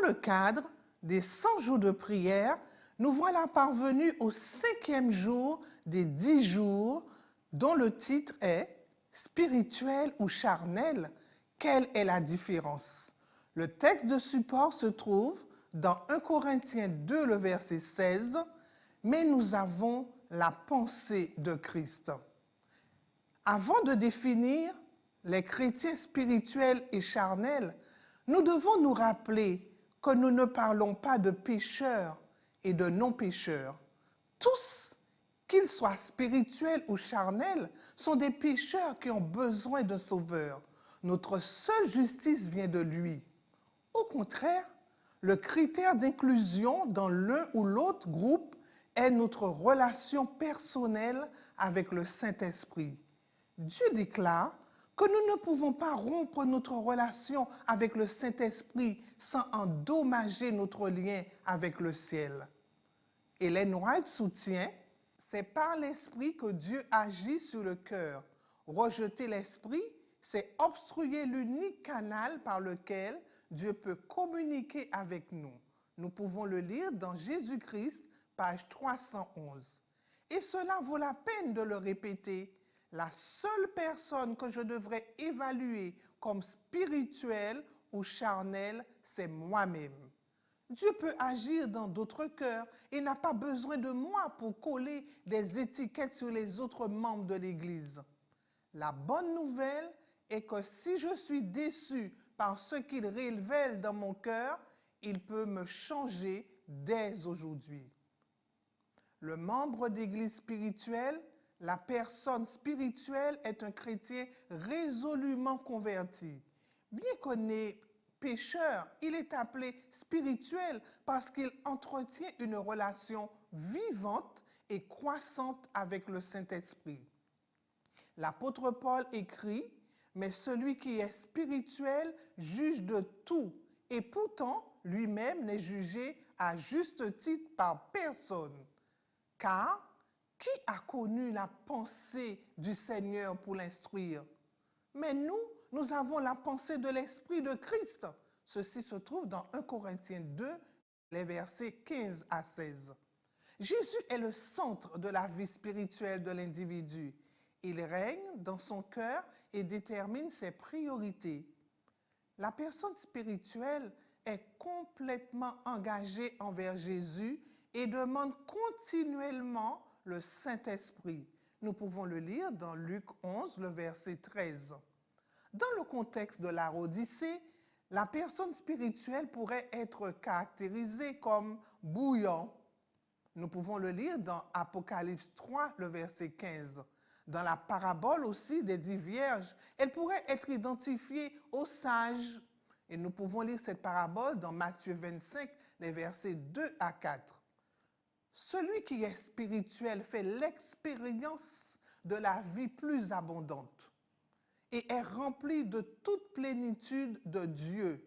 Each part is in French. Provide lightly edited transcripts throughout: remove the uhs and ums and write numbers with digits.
le cadre des 100 jours de prière, nous voilà parvenus au 5e jour des 10 jours dont le titre est « Spirituel ou charnel, quelle est la différence ?» Le texte de support se trouve dans 1 Corinthiens 2, le verset 16, « Mais nous avons la pensée de Christ ». Avant de définir les chrétiens spirituels et charnels, nous devons nous rappeler que nous ne parlons pas de pécheurs et de non-pécheurs. Tous, qu'ils soient spirituels ou charnels, sont des pécheurs qui ont besoin d'un sauveur. Notre seule justice vient de lui. Au contraire, le critère d'inclusion dans l'un ou l'autre groupe est notre relation personnelle avec le Saint-Esprit. Dieu déclare que nous ne pouvons pas rompre notre relation avec le Saint-Esprit sans endommager notre lien avec le ciel. Ellen White soutient, c'est par l'Esprit que Dieu agit sur le cœur. Rejeter l'Esprit, c'est obstruer l'unique canal par lequel Dieu peut communiquer avec nous. Nous pouvons le lire dans Jésus-Christ, page 311. Et cela vaut la peine de le répéter. La seule personne que je devrais évaluer comme spirituelle ou charnelle, c'est moi-même. Dieu peut agir dans d'autres cœurs et n'a pas besoin de moi pour coller des étiquettes sur les autres membres de l'Église. La bonne nouvelle est que si je suis déçu par ce qu'il révèle dans mon cœur, il peut me changer dès aujourd'hui. Le membre d'église spirituelle, la personne spirituelle est un chrétien résolument converti. Bien qu'on est pécheur, il est appelé spirituel parce qu'il entretient une relation vivante et croissante avec le Saint-Esprit. L'apôtre Paul écrit, « Mais celui qui est spirituel juge de tout, et pourtant lui-même n'est jugé à juste titre par personne. Car qui a connu la pensée du Seigneur pour l'instruire? Mais nous avons la pensée de l'Esprit de Christ. » Ceci se trouve dans 1 Corinthiens 2, les versets 15 à 16. Jésus est le centre de la vie spirituelle de l'individu. Il règne dans son cœur et détermine ses priorités. La personne spirituelle est complètement engagée envers Jésus et demande continuellement le Saint-Esprit. Nous pouvons le lire dans Luc 11, le verset 13. Dans le contexte de la Odyssée, la personne spirituelle pourrait être caractérisée comme bouillant. Nous pouvons le lire dans Apocalypse 3, le verset 15. Dans la parabole aussi des 10 vierges, elle pourrait être identifiée aux sages. Et nous pouvons lire cette parabole dans Matthieu 25, les versets 2 à 4. Celui qui est spirituel fait l'expérience de la vie plus abondante et est rempli de toute plénitude de Dieu.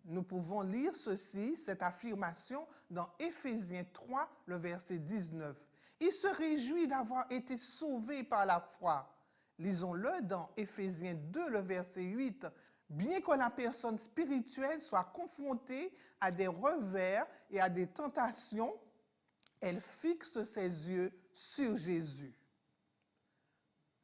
Nous pouvons lire ceci, cette affirmation, dans Éphésiens 3, le verset 19. Il se réjouit d'avoir été sauvé par la foi. Lisons-le dans Éphésiens 2, le verset 8. Bien que la personne spirituelle soit confrontée à des revers et à des tentations, elle fixe ses yeux sur Jésus.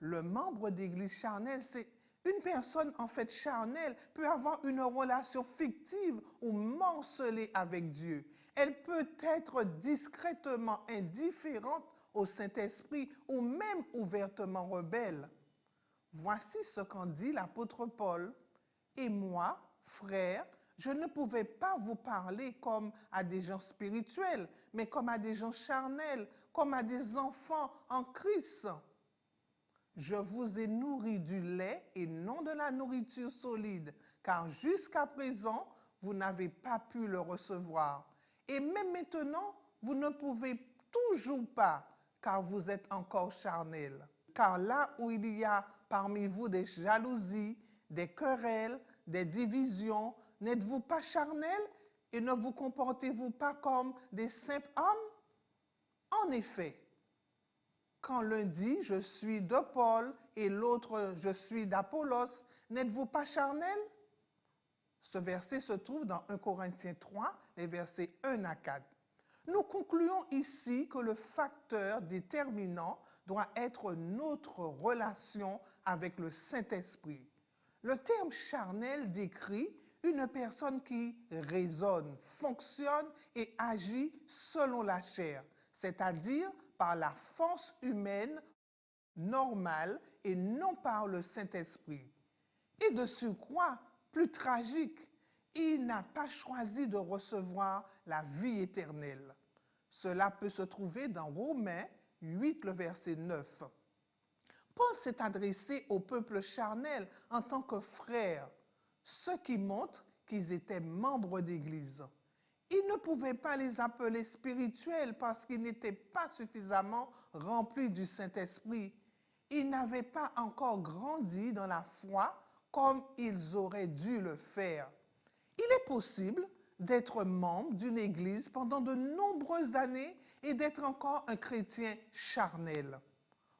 Le membre d'église charnelle, c'est une personne en fait charnelle peut avoir une relation fictive ou morcelée avec Dieu. Elle peut être discrètement indifférente au Saint-Esprit ou même ouvertement rebelle. Voici ce qu'en dit l'apôtre Paul. « Et moi, frères, je ne pouvais pas vous parler comme à des gens spirituels, mais comme à des gens charnels, comme à des enfants en Christ. Je vous ai nourri du lait et non de la nourriture solide, car jusqu'à présent, vous n'avez pas pu le recevoir. Et même maintenant, vous ne pouvez toujours pas, car vous êtes encore charnels. Car là où il y a parmi vous des jalousies, des querelles, des divisions, n'êtes-vous pas charnels et ne vous comportez-vous pas comme des simples hommes? En effet, quand l'un dit « je suis de Paul » et l'autre « je suis d'Apollos », n'êtes-vous pas charnels? Ce verset se trouve dans 1 Corinthiens 3, les versets 1 à 4. Nous concluons ici que le facteur déterminant doit être notre relation avec le Saint-Esprit. Le terme charnel décrit une personne qui raisonne, fonctionne et agit selon la chair, c'est-à-dire par la force humaine normale et non par le Saint-Esprit. Et de surcroît, plus tragique, il n'a pas choisi de recevoir la vie éternelle. Cela peut se trouver dans Romains 8, le verset 9. Paul s'est adressé au peuple charnel en tant que frère, ce qui montre qu'ils étaient membres d'Église. Il ne pouvait pas les appeler spirituels parce qu'ils n'étaient pas suffisamment remplis du Saint-Esprit. Ils n'avaient pas encore grandi dans la foi comme ils auraient dû le faire. Il est possible d'être membre d'une église pendant de nombreuses années et d'être encore un chrétien charnel.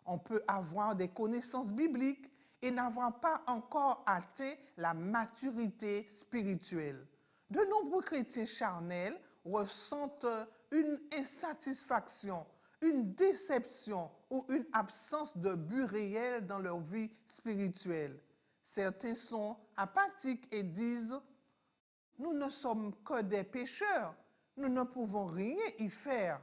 On peut avoir des connaissances bibliques et n'avoir pas encore atteint la maturité spirituelle. De nombreux chrétiens charnels ressentent une insatisfaction, une déception ou une absence de but réel dans leur vie spirituelle. Certains sont apathiques et disent « Nous ne sommes que des pécheurs, nous ne pouvons rien y faire ».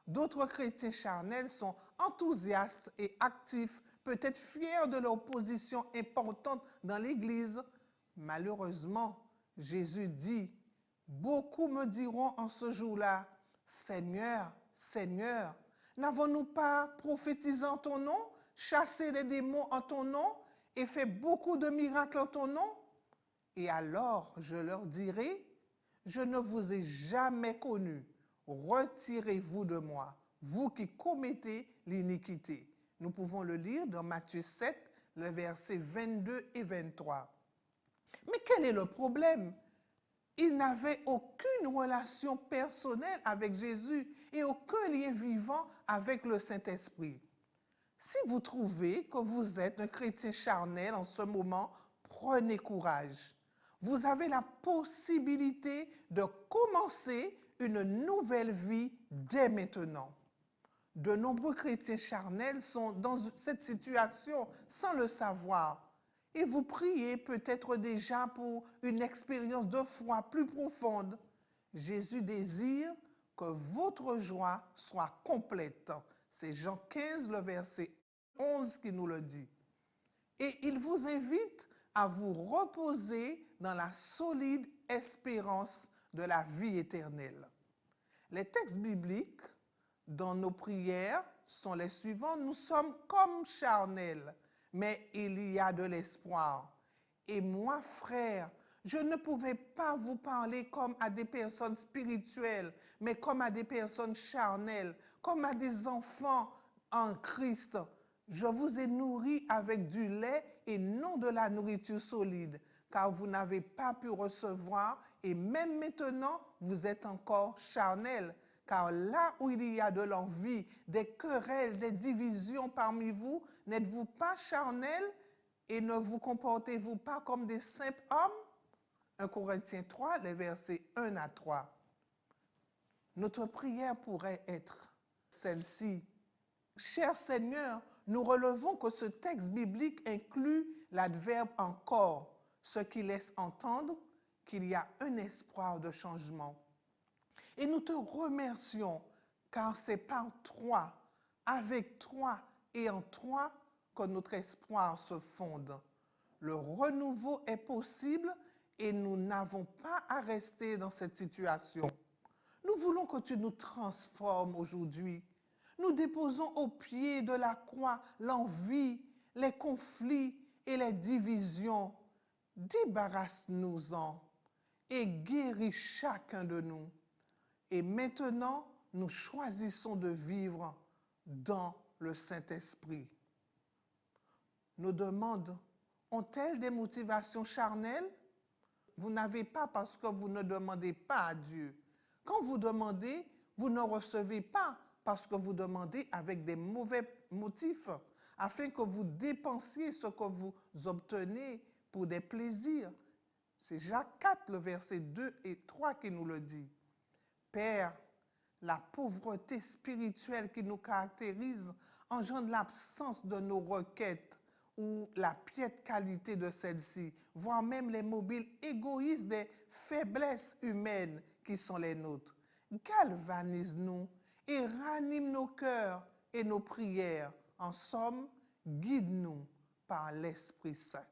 D'autres chrétiens charnels sont enthousiastes et actifs, peut-être fiers de leur position importante dans l'Église. Malheureusement, Jésus dit « Beaucoup me diront en ce jour-là, Seigneur, Seigneur, n'avons-nous pas prophétisé en ton nom, chassé les démons en ton nom et fait beaucoup de miracles en ton nom? Et alors je leur dirai, je ne vous ai jamais connus. Retirez-vous de moi, vous qui commettez l'iniquité. » Nous pouvons le lire dans Matthieu 7, le versets 22 et 23. Mais quel est le problème? Ils n'avaient aucune relation personnelle avec Jésus et aucun lien vivant avec le Saint-Esprit. Si vous trouvez que vous êtes un chrétien charnel en ce moment, prenez courage. Vous avez la possibilité de commencer une nouvelle vie dès maintenant. De nombreux chrétiens charnels sont dans cette situation sans le savoir. Et vous priez peut-être déjà pour une expérience de foi plus profonde. Jésus désire que votre joie soit complète. C'est Jean 15, le verset 11 qui nous le dit. Et il vous invite à vous reposer dans la solide espérance de la vie éternelle. Les textes bibliques dans nos prières sont les suivants. Nous sommes comme charnels, mais il y a de l'espoir. Et moi, frère, je ne pouvais pas vous parler comme à des personnes spirituelles, mais comme à des personnes charnelles, comme à des enfants en Christ. Je vous ai nourri avec du lait et non de la nourriture solide, car vous n'avez pas pu recevoir et même maintenant, vous êtes encore charnels. Car là où il y a de l'envie, des querelles, des divisions parmi vous, n'êtes-vous pas charnels et ne vous comportez-vous pas comme des simples hommes? 1 Corinthiens 3, les versets 1 à 3. Notre prière pourrait être celle-ci. Cher Seigneur, nous relevons que ce texte biblique inclut l'adverbe « encore », ce qui laisse entendre qu'il y a un espoir de changement. Et nous te remercions, car c'est par toi, avec toi et en toi que notre espoir se fonde. Le renouveau est possible et nous n'avons pas à rester dans cette situation. Nous voulons que tu nous transformes aujourd'hui. Nous déposons au pied de la croix l'envie, les conflits et les divisions. Débarrasse-nous-en et guéris chacun de nous. Et maintenant, nous choisissons de vivre dans le Saint-Esprit. Nos demandes ont-elles des motivations charnelles? Vous n'avez pas parce que vous ne demandez pas à Dieu. Quand vous demandez, vous ne recevez pas parce que vous demandez avec des mauvais motifs, afin que vous dépensiez ce que vous obtenez pour des plaisirs. C'est Jacques 4, le verset 2 et 3 qui nous le dit. Père, la pauvreté spirituelle qui nous caractérise engendre l'absence de nos requêtes ou la piètre qualité de celles-ci, voire même les mobiles égoïstes des faiblesses humaines qui sont les nôtres. Galvanise-nous et ranime nos cœurs et nos prières. En somme, guide-nous par l'Esprit Saint.